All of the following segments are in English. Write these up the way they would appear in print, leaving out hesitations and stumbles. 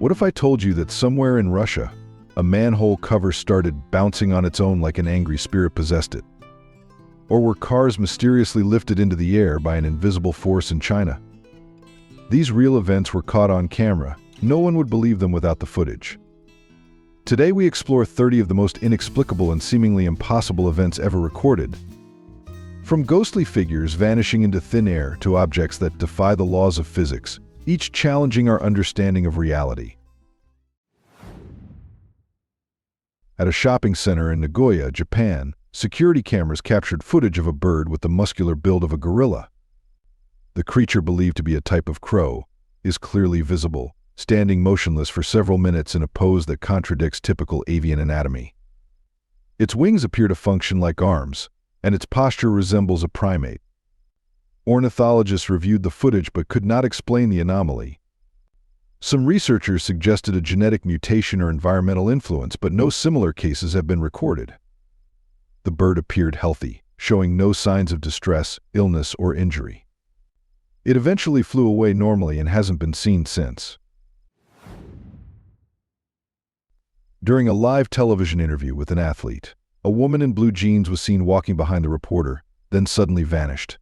What if I told you that somewhere in Russia, a manhole cover started bouncing on its own like an angry spirit possessed it? Or were cars mysteriously lifted into the air by an invisible force in China? These real events were caught on camera. No one would believe them without the footage. Today we explore 30 of the most inexplicable and seemingly impossible events ever recorded. From ghostly figures vanishing into thin air to objects that defy the laws of physics, each challenging our understanding of reality. At a shopping center in Nagoya, Japan, security cameras captured footage of a bird with the muscular build of a gorilla. The creature, believed to be a type of crow, is clearly visible, standing motionless for several minutes in a pose that contradicts typical avian anatomy. Its wings appear to function like arms, and its posture resembles a primate. Ornithologists reviewed the footage but could not explain the anomaly. Some researchers suggested a genetic mutation or environmental influence, but no similar cases have been recorded. The bird appeared healthy, showing no signs of distress, illness, or injury. It eventually flew away normally and hasn't been seen since. During a live television interview with an athlete, a woman in blue jeans was seen walking behind the reporter, then suddenly vanished.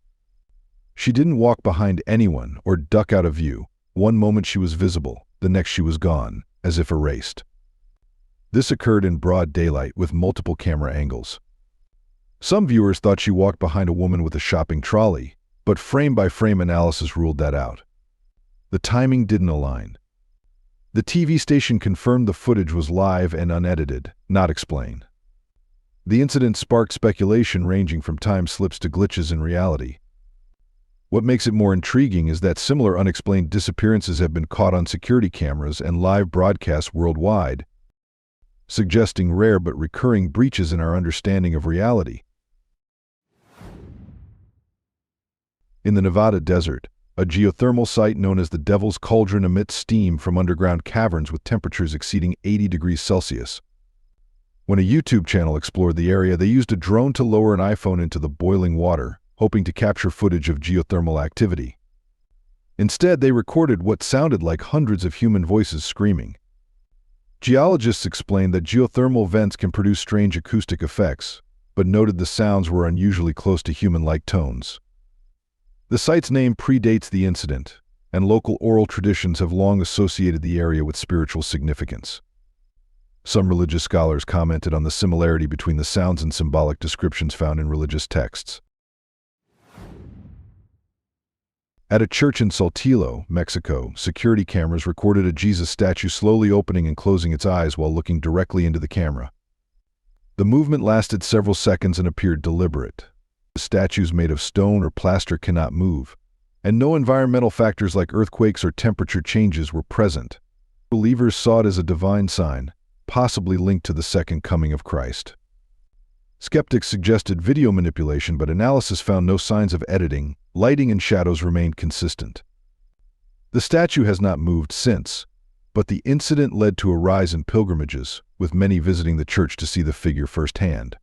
She didn't walk behind anyone or duck out of view. One moment she was visible, the next she was gone, as if erased. This occurred in broad daylight with multiple camera angles. Some viewers thought she walked behind a woman with a shopping trolley, but frame-by-frame analysis ruled that out. The timing didn't align. The TV station confirmed the footage was live and unedited, not explained. The incident sparked speculation ranging from time slips to glitches in reality. What makes it more intriguing is that similar unexplained disappearances have been caught on security cameras and live broadcasts worldwide, suggesting rare but recurring breaches in our understanding of reality. In the Nevada desert, a geothermal site known as the Devil's Cauldron emits steam from underground caverns with temperatures exceeding 80 degrees Celsius. When a YouTube channel explored the area, they used a drone to lower an iPhone into the boiling water, hoping to capture footage of geothermal activity. Instead, they recorded what sounded like hundreds of human voices screaming. Geologists explained that geothermal vents can produce strange acoustic effects, but noted the sounds were unusually close to human-like tones. The site's name predates the incident, and local oral traditions have long associated the area with spiritual significance. Some religious scholars commented on the similarity between the sounds and symbolic descriptions found in religious texts. At a church in Saltillo, Mexico, security cameras recorded a Jesus statue slowly opening and closing its eyes while looking directly into the camera. The movement lasted several seconds and appeared deliberate. The statues made of stone or plaster cannot move, and no environmental factors like earthquakes or temperature changes were present. Believers saw it as a divine sign, possibly linked to the second coming of Christ. Skeptics suggested video manipulation, but analysis found no signs of editing. Lighting and shadows remained consistent. The statue has not moved since, but the incident led to a rise in pilgrimages, with many visiting the church to see the figure firsthand.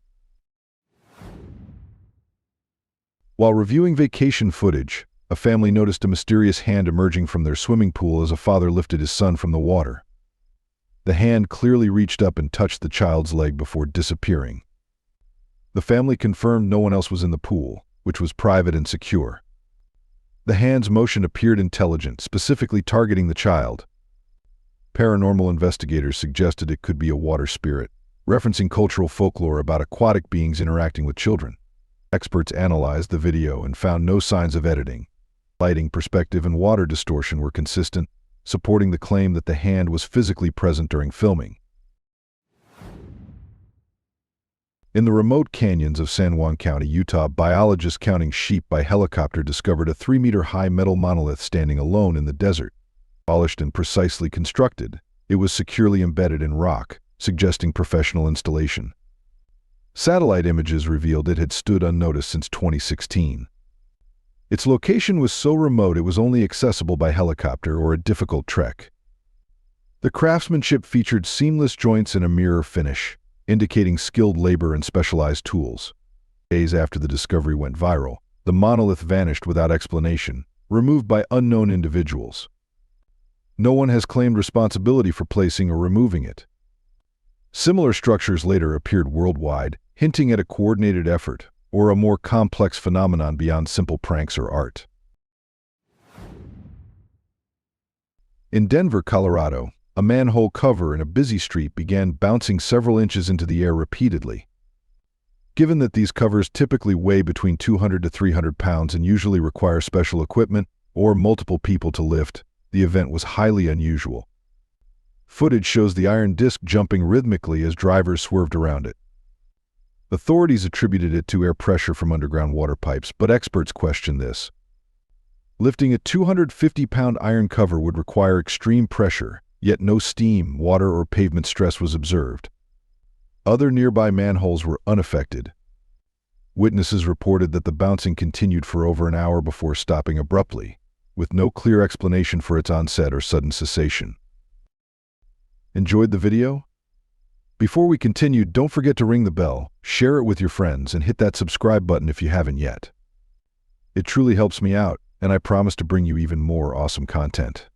While reviewing vacation footage, a family noticed a mysterious hand emerging from their swimming pool as a father lifted his son from the water. The hand clearly reached up and touched the child's leg before disappearing. The family confirmed no one else was in the pool, which was private and secure. The hand's motion appeared intelligent, specifically targeting the child. Paranormal investigators suggested it could be a water spirit, referencing cultural folklore about aquatic beings interacting with children. Experts analyzed the video and found no signs of editing. Lighting, perspective, and water distortion were consistent, supporting the claim that the hand was physically present during filming. In the remote canyons of San Juan County, Utah, biologists counting sheep by helicopter discovered a 3-meter-high metal monolith standing alone in the desert. Polished and precisely constructed, it was securely embedded in rock, suggesting professional installation. Satellite images revealed it had stood unnoticed since 2016. Its location was so remote it was only accessible by helicopter or a difficult trek. The craftsmanship featured seamless joints and a mirror finish, indicating skilled labor and specialized tools. Days after the discovery went viral, the monolith vanished without explanation, removed by unknown individuals. No one has claimed responsibility for placing or removing it. Similar structures later appeared worldwide, hinting at a coordinated effort or a more complex phenomenon beyond simple pranks or art. In Denver, Colorado, a manhole cover in a busy street began bouncing several inches into the air repeatedly. Given that these covers typically weigh between 200 to 300 pounds and usually require special equipment or multiple people to lift, the event was highly unusual. Footage shows the iron disc jumping rhythmically as drivers swerved around it. Authorities attributed it to air pressure from underground water pipes, but experts question this. Lifting a 250-pound iron cover would require extreme pressure, yet no steam, water, or pavement stress was observed. Other nearby manholes were unaffected. Witnesses reported that the bouncing continued for over an hour before stopping abruptly, with no clear explanation for its onset or sudden cessation. Enjoyed the video? Before we continue, don't forget to ring the bell, share it with your friends, and hit that subscribe button if you haven't yet. It truly helps me out, and I promise to bring you even more awesome content.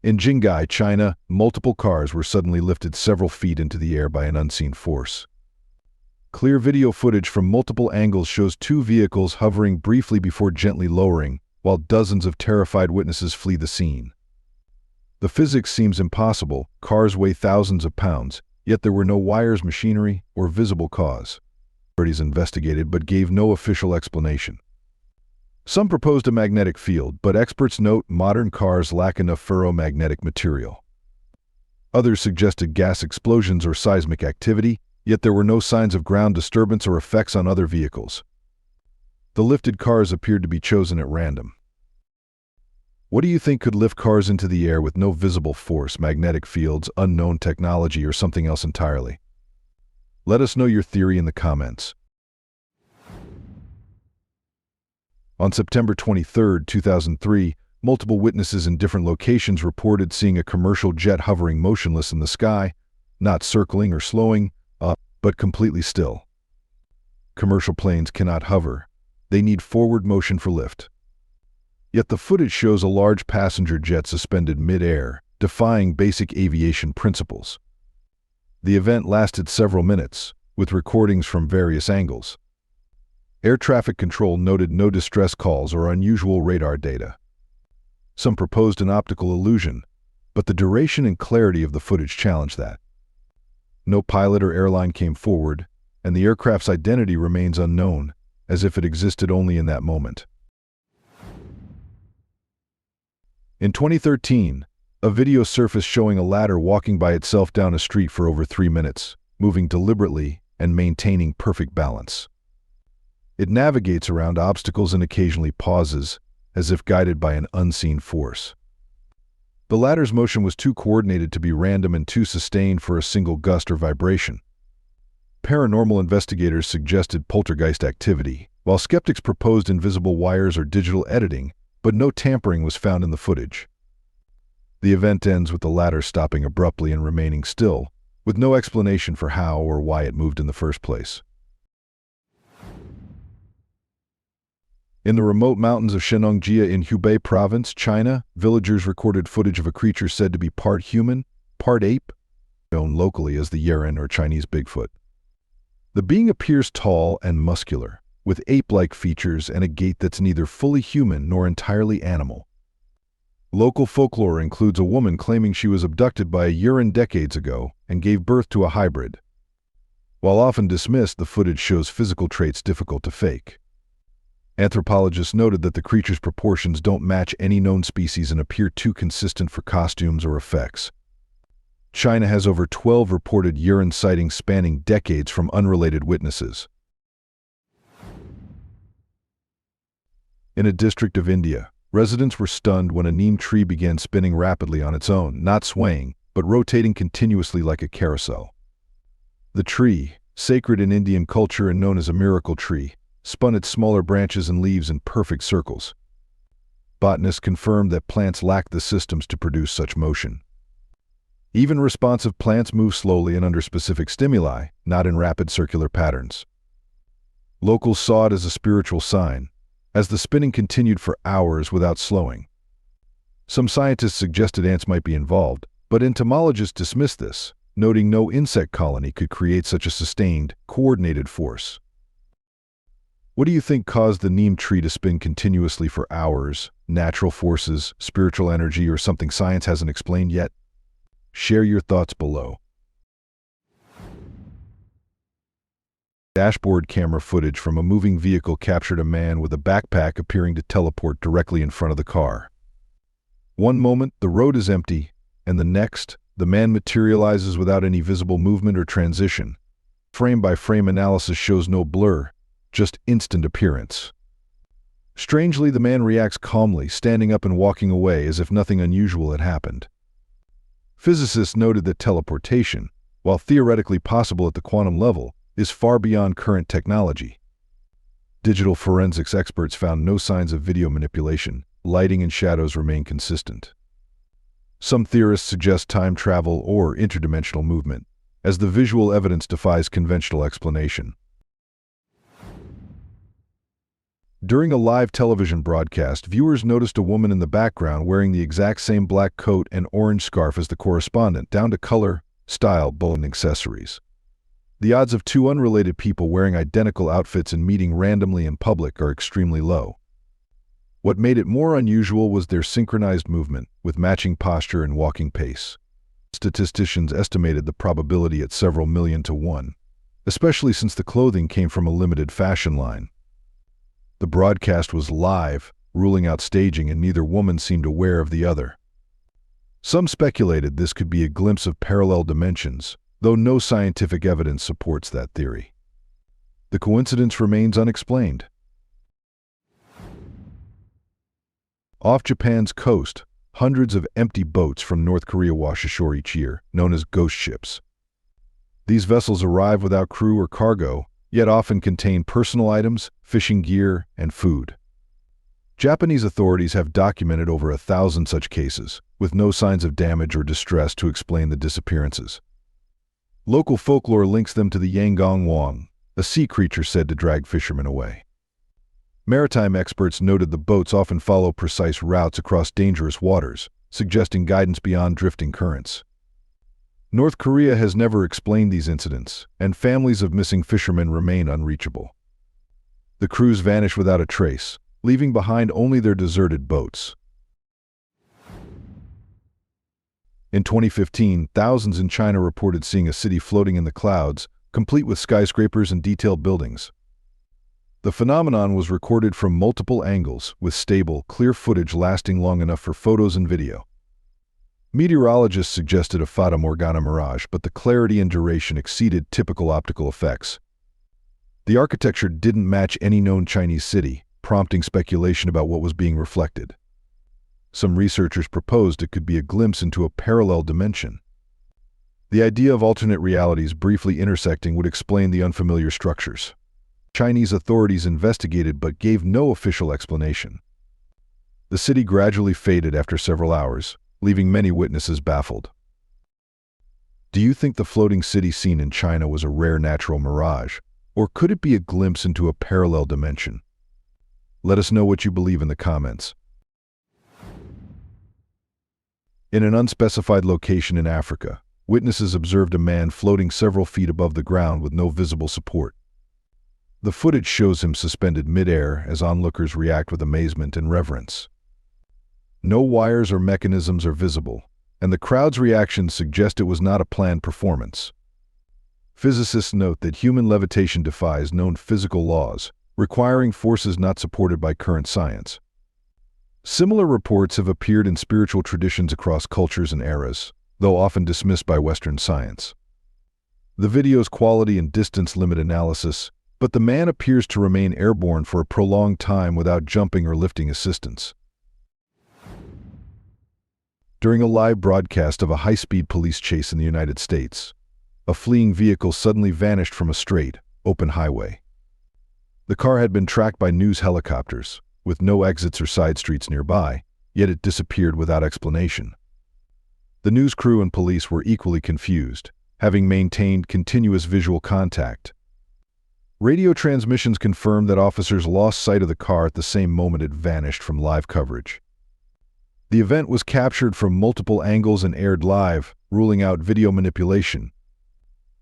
In Jinghai, China, multiple cars were suddenly lifted several feet into the air by an unseen force. Clear video footage from multiple angles shows two vehicles hovering briefly before gently lowering, while dozens of terrified witnesses flee the scene. The physics seems impossible. Cars weigh thousands of pounds, yet there were no wires, machinery, or visible cause. Authorities investigated but gave no official explanation. Some proposed a magnetic field, but experts note modern cars lack enough ferromagnetic material. Others suggested gas explosions or seismic activity, yet there were no signs of ground disturbance or effects on other vehicles. The lifted cars appeared to be chosen at random. What do you think could lift cars into the air with no visible force, magnetic fields, unknown technology, or something else entirely? Let us know your theory in the comments. On September 23, 2003, multiple witnesses in different locations reported seeing a commercial jet hovering motionless in the sky, not circling or slowing up, but completely still. Commercial planes cannot hover. They need forward motion for lift. Yet the footage shows a large passenger jet suspended mid-air, defying basic aviation principles. The event lasted several minutes, with recordings from various angles. Air traffic control noted no distress calls or unusual radar data. Some proposed an optical illusion, but the duration and clarity of the footage challenged that. No pilot or airline came forward, and the aircraft's identity remains unknown, as if it existed only in that moment. In 2013, a video surfaced showing a ladder walking by itself down a street for over 3 minutes, moving deliberately and maintaining perfect balance. It navigates around obstacles and occasionally pauses, as if guided by an unseen force. The ladder's motion was too coordinated to be random and too sustained for a single gust or vibration. Paranormal investigators suggested poltergeist activity, while skeptics proposed invisible wires or digital editing, but no tampering was found in the footage. The event ends with the ladder stopping abruptly and remaining still, with no explanation for how or why it moved in the first place. In the remote mountains of Shenongjia in Hubei province, China, villagers recorded footage of a creature said to be part human, part ape, known locally as the Yeren or Chinese Bigfoot. The being appears tall and muscular, with ape-like features and a gait that's neither fully human nor entirely animal. Local folklore includes a woman claiming she was abducted by a Yeren decades ago and gave birth to a hybrid. While often dismissed, the footage shows physical traits difficult to fake. Anthropologists noted that the creature's proportions don't match any known species and appear too consistent for costumes or effects. China has over 12 reported Yeren sightings spanning decades from unrelated witnesses. In a district of India, residents were stunned when a neem tree began spinning rapidly on its own, not swaying, but rotating continuously like a carousel. The tree, sacred in Indian culture and known as a miracle tree, spun its smaller branches and leaves in perfect circles. Botanists confirmed that plants lack the systems to produce such motion. Even responsive plants move slowly and under specific stimuli, not in rapid circular patterns. Locals saw it as a spiritual sign, as the spinning continued for hours without slowing. Some scientists suggested ants might be involved, but entomologists dismissed this, noting no insect colony could create such a sustained, coordinated force. What do you think caused the neem tree to spin continuously for hours? Natural forces, spiritual energy, or something science hasn't explained yet? Share your thoughts below. Dashboard camera footage from a moving vehicle captured a man with a backpack appearing to teleport directly in front of the car. One moment, the road is empty, and the next, the man materializes without any visible movement or transition. Frame-by-frame analysis shows no blur, just instant appearance. Strangely, the man reacts calmly, standing up and walking away as if nothing unusual had happened. Physicists noted that teleportation, while theoretically possible at the quantum level, is far beyond current technology. Digital forensics experts found no signs of video manipulation. Lighting and shadows remain consistent. Some theorists suggest time travel or interdimensional movement, as the visual evidence defies conventional explanation. During a live television broadcast, viewers noticed a woman in the background wearing the exact same black coat and orange scarf as the correspondent, down to color, style, bow, and accessories. The odds of two unrelated people wearing identical outfits and meeting randomly in public are extremely low. What made it more unusual was their synchronized movement, with matching posture and walking pace. Statisticians estimated the probability at several million to 1, especially since the clothing came from a limited fashion line. The broadcast was live, ruling out staging, and neither woman seemed aware of the other. Some speculated this could be a glimpse of parallel dimensions, though no scientific evidence supports that theory. The coincidence remains unexplained. Off Japan's coast, hundreds of empty boats from North Korea wash ashore each year, known as ghost ships. These vessels arrive without crew or cargo, yet often contain personal items, fishing gear, and food. Japanese authorities have documented over 1,000 such cases, with no signs of damage or distress to explain the disappearances. Local folklore links them to the Yanggong Wang, a sea creature said to drag fishermen away. Maritime experts noted the boats often follow precise routes across dangerous waters, suggesting guidance beyond drifting currents. North Korea has never explained these incidents, and families of missing fishermen remain unreachable. The crews vanish without a trace, leaving behind only their deserted boats. In 2015, thousands in China reported seeing a city floating in the clouds, complete with skyscrapers and detailed buildings. The phenomenon was recorded from multiple angles, with stable, clear footage lasting long enough for photos and video. Meteorologists suggested a Fata Morgana mirage, but the clarity and duration exceeded typical optical effects. The architecture didn't match any known Chinese city, prompting speculation about what was being reflected. Some researchers proposed it could be a glimpse into a parallel dimension. The idea of alternate realities briefly intersecting would explain the unfamiliar structures. Chinese authorities investigated but gave no official explanation. The city gradually faded after several hours, leaving many witnesses baffled. Do you think the floating city seen in China was a rare natural mirage, or could it be a glimpse into a parallel dimension? Let us know what you believe in the comments. In an unspecified location in Africa, witnesses observed a man floating several feet above the ground with no visible support. The footage shows him suspended mid-air as onlookers react with amazement and reverence. No wires or mechanisms are visible, and the crowd's reactions suggest it was not a planned performance. Physicists note that human levitation defies known physical laws, requiring forces not supported by current science. Similar reports have appeared in spiritual traditions across cultures and eras, though often dismissed by Western science. The video's quality and distance limit analysis, but the man appears to remain airborne for a prolonged time without jumping or lifting assistance. During a live broadcast of a high-speed police chase in the United States, a fleeing vehicle suddenly vanished from a straight, open highway. The car had been tracked by news helicopters, with no exits or side streets nearby, yet it disappeared without explanation. The news crew and police were equally confused, having maintained continuous visual contact. Radio transmissions confirmed that officers lost sight of the car at the same moment it vanished from live coverage. The event was captured from multiple angles and aired live, ruling out video manipulation.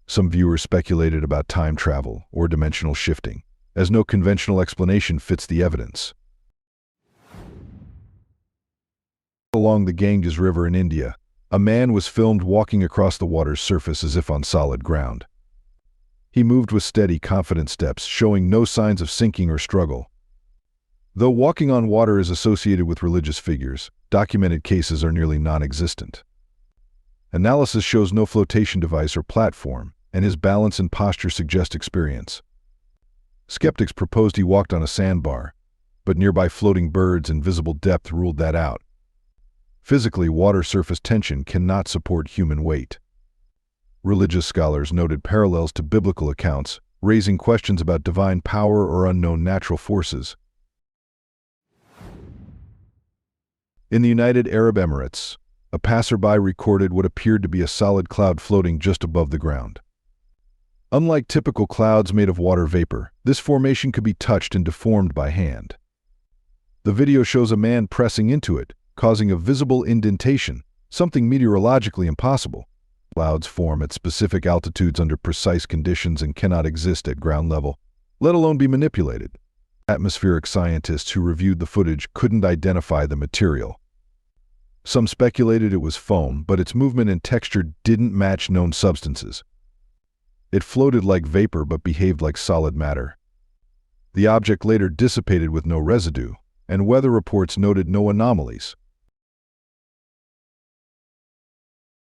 Some viewers speculated about time travel or dimensional shifting, as no conventional explanation fits the evidence. Along the Ganges River in India, a man was filmed walking across the water's surface as if on solid ground. He moved with steady, confident steps, showing no signs of sinking or struggle. Though walking on water is associated with religious figures, documented cases are nearly non-existent. Analysis shows no flotation device or platform, and his balance and posture suggest experience. Skeptics proposed he walked on a sandbar, but nearby floating birds and visible depth ruled that out. Physically, water surface tension cannot support human weight. Religious scholars noted parallels to biblical accounts, raising questions about divine power or unknown natural forces. In the United Arab Emirates, a passerby recorded what appeared to be a solid cloud floating just above the ground. Unlike typical clouds made of water vapor, this formation could be touched and deformed by hand. The video shows a man pressing into it, causing a visible indentation, something meteorologically impossible. Clouds form at specific altitudes under precise conditions and cannot exist at ground level, let alone be manipulated. Atmospheric scientists who reviewed the footage couldn't identify the material. Some speculated it was foam, but its movement and texture didn't match known substances. It floated like vapor but behaved like solid matter. The object later dissipated with no residue, and weather reports noted no anomalies.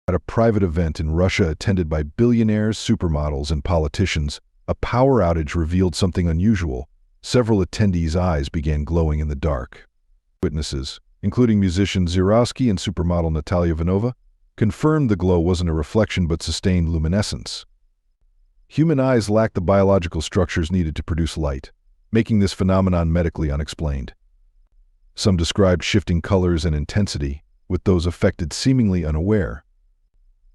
At a private event in Russia attended by billionaires, supermodels, and politicians, a power outage revealed something unusual. Several attendees' eyes began glowing in the dark. Witnesses, including musician Zyrowski and supermodel Natalia Ivanova, confirmed the glow wasn't a reflection but sustained luminescence. Human eyes lack the biological structures needed to produce light, making this phenomenon medically unexplained. Some described shifting colors and intensity, with those affected seemingly unaware.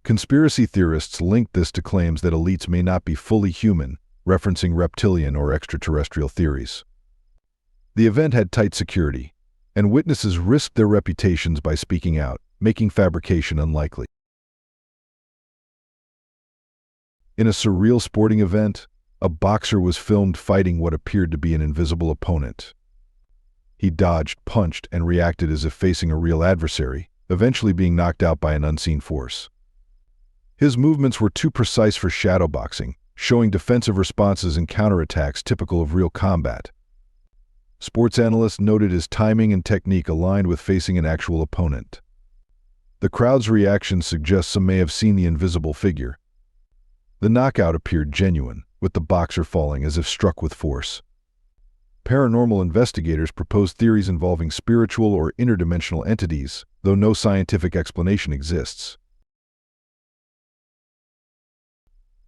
Conspiracy theorists linked this to claims that elites may not be fully human, referencing reptilian or extraterrestrial theories. The event had tight security, and witnesses risked their reputations by speaking out, making fabrication unlikely. In a surreal sporting event, a boxer was filmed fighting what appeared to be an invisible opponent. He dodged, punched, and reacted as if facing a real adversary, eventually being knocked out by an unseen force. His movements were too precise for shadowboxing, showing defensive responses and counterattacks typical of real combat. Sports analysts noted his timing and technique aligned with facing an actual opponent. The crowd's reactions suggest some may have seen the invisible figure. The knockout appeared genuine, with the boxer falling as if struck with force. Paranormal investigators proposed theories involving spiritual or interdimensional entities, though no scientific explanation exists.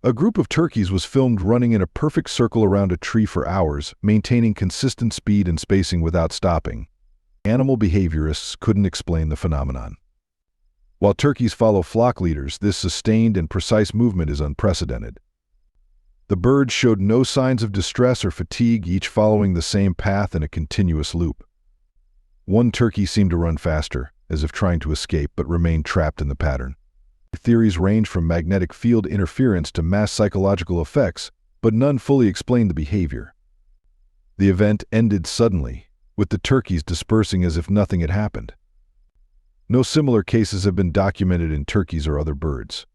A group of turkeys was filmed running in a perfect circle around a tree for hours, maintaining consistent speed and spacing without stopping. Animal behaviorists couldn't explain the phenomenon. While turkeys follow flock leaders, this sustained and precise movement is unprecedented. The birds showed no signs of distress or fatigue, each following the same path in a continuous loop. One turkey seemed to run faster, as if trying to escape, but remained trapped in the pattern. Theories range from magnetic field interference to mass psychological effects, but none fully explained the behavior. The event ended suddenly, with the turkeys dispersing as if nothing had happened. No similar cases have been documented in turkeys or other birds.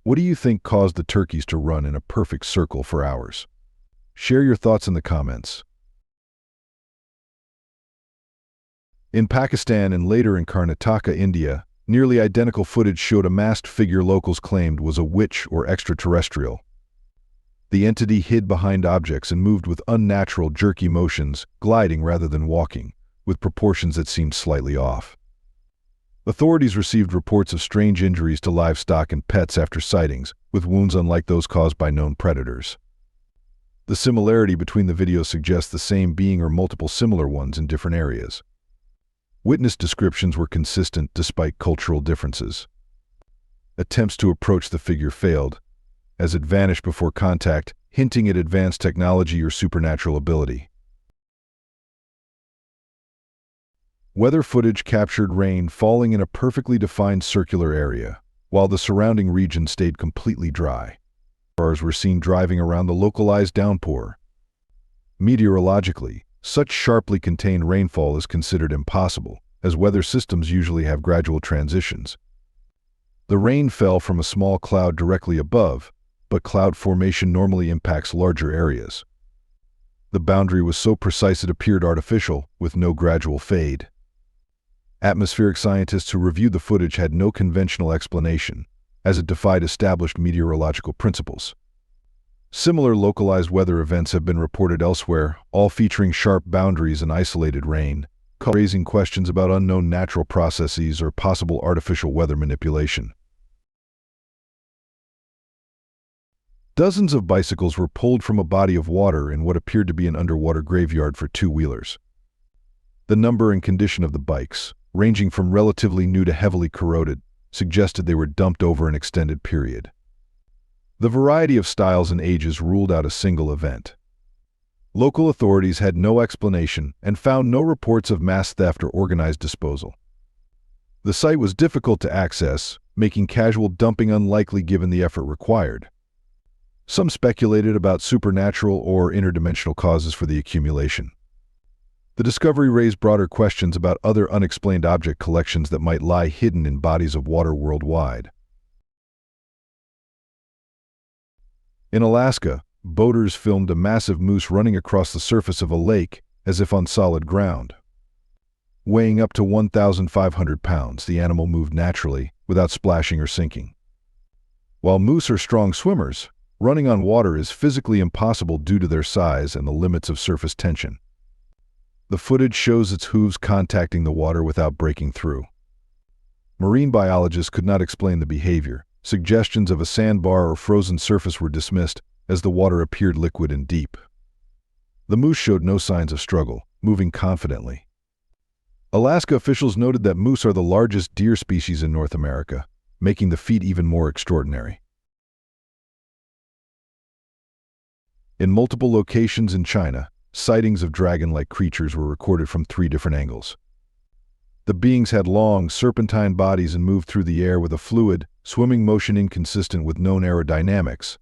What do you think caused the turkeys to run in a perfect circle for hours? Share your thoughts in the comments. In Pakistan and later in Karnataka, India, nearly identical footage showed a masked figure locals claimed was a witch or extraterrestrial. The entity hid behind objects and moved with unnatural, jerky motions, gliding rather than walking, with proportions that seemed slightly off. Authorities received reports of strange injuries to livestock and pets after sightings, with wounds unlike those caused by known predators. The similarity between the videos suggests the same being or multiple similar ones in different areas. Witness descriptions were consistent despite cultural differences. Attempts to approach the figure failed. As it vanished before contact, hinting at advanced technology or supernatural ability. Weather footage captured rain falling in a perfectly defined circular area, while the surrounding region stayed completely dry. Cars were seen driving around the localized downpour. Meteorologically, such sharply contained rainfall is considered impossible, as weather systems usually have gradual transitions. The rain fell from a small cloud directly above, but cloud formation normally impacts larger areas. The boundary was so precise it appeared artificial, with no gradual fade. Atmospheric scientists who reviewed the footage had no conventional explanation, as it defied established meteorological principles. Similar localized weather events have been reported elsewhere, all featuring sharp boundaries and isolated rain, raising questions about unknown natural processes or possible artificial weather manipulation. Dozens of bicycles were pulled from a body of water in what appeared to be an underwater graveyard for two-wheelers. The number and condition of the bikes, ranging from relatively new to heavily corroded, suggested they were dumped over an extended period. The variety of styles and ages ruled out a single event. Local authorities had no explanation and found no reports of mass theft or organized disposal. The site was difficult to access, making casual dumping unlikely given the effort required. Some speculated about supernatural or interdimensional causes for the accumulation. The discovery raised broader questions about other unexplained object collections that might lie hidden in bodies of water worldwide. In Alaska, boaters filmed a massive moose running across the surface of a lake as if on solid ground. Weighing up to 1,500 pounds, the animal moved naturally, without splashing or sinking. While moose are strong swimmers, running on water is physically impossible due to their size and the limits of surface tension. The footage shows its hooves contacting the water without breaking through. Marine biologists could not explain the behavior. Suggestions of a sandbar or frozen surface were dismissed, as the water appeared liquid and deep. The moose showed no signs of struggle, moving confidently. Alaska officials noted that moose are the largest deer species in North America, making the feat even more extraordinary. In multiple locations in China, sightings of dragon-like creatures were recorded from 3 different angles. The beings had long, serpentine bodies and moved through the air with a fluid, swimming motion inconsistent with known aerodynamics.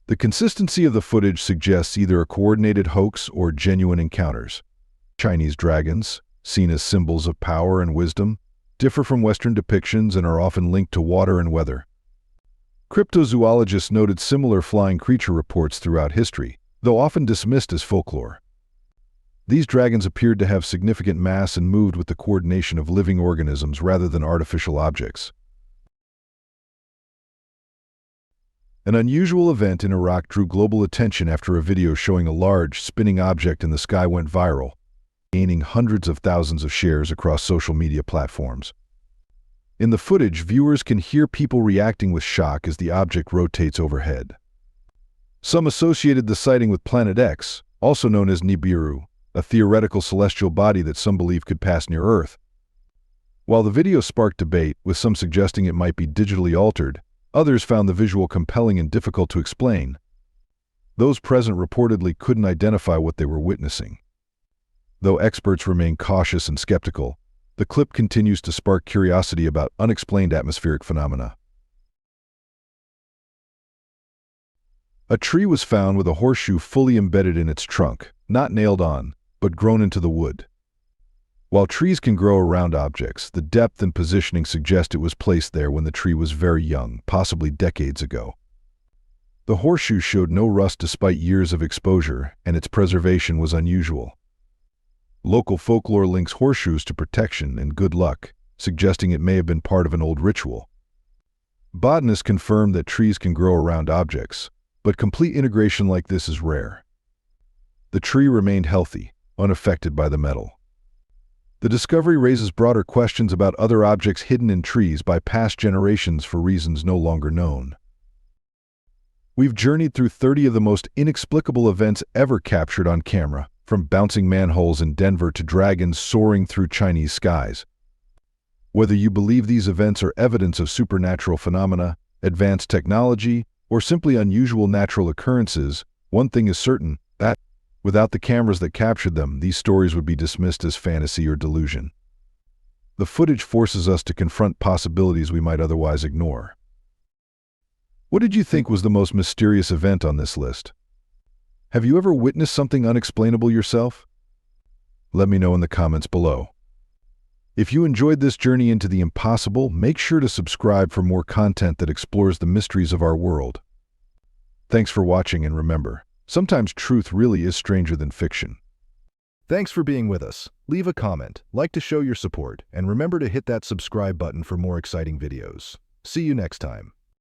The consistency of the footage suggests either a coordinated hoax or genuine encounters. Chinese dragons, seen as symbols of power and wisdom, differ from Western depictions and are often linked to water and weather. Cryptozoologists noted similar flying creature reports throughout history, though often dismissed as folklore. These dragons appeared to have significant mass and moved with the coordination of living organisms rather than artificial objects. An unusual event in Iraq drew global attention after a video showing a large, spinning object in the sky went viral, gaining hundreds of thousands of shares across social media platforms. In the footage, viewers can hear people reacting with shock as the object rotates overhead. Some associated the sighting with Planet X, also known as Nibiru, a theoretical celestial body that some believe could pass near Earth. While the video sparked debate, with some suggesting it might be digitally altered, others found the visual compelling and difficult to explain. Those present reportedly couldn't identify what they were witnessing. Though experts remain cautious and skeptical, the clip continues to spark curiosity about unexplained atmospheric phenomena. A tree was found with a horseshoe fully embedded in its trunk, not nailed on, but grown into the wood. While trees can grow around objects, the depth and positioning suggest it was placed there when the tree was very young, possibly decades ago. The horseshoe showed no rust despite years of exposure, and its preservation was unusual. Local folklore links horseshoes to protection and good luck, suggesting it may have been part of an old ritual. Botanists confirm that trees can grow around objects, but complete integration like this is rare. The tree remained healthy, unaffected by the metal. The discovery raises broader questions about other objects hidden in trees by past generations for reasons no longer known. We've journeyed through 30 of the most inexplicable events ever captured on camera, from bouncing manholes in Denver to dragons soaring through Chinese skies. Whether you believe these events are evidence of supernatural phenomena, advanced technology, or simply unusual natural occurrences, one thing is certain, that, without the cameras that captured them, these stories would be dismissed as fantasy or delusion. The footage forces us to confront possibilities we might otherwise ignore. What did you think was the most mysterious event on this list? Have you ever witnessed something unexplainable yourself? Let me know in the comments below. If you enjoyed this journey into the impossible, make sure to subscribe for more content that explores the mysteries of our world. Thanks for watching, and remember, sometimes truth really is stranger than fiction. Thanks for being with us. Leave a comment, like to show your support, and remember to hit that subscribe button for more exciting videos. See you next time.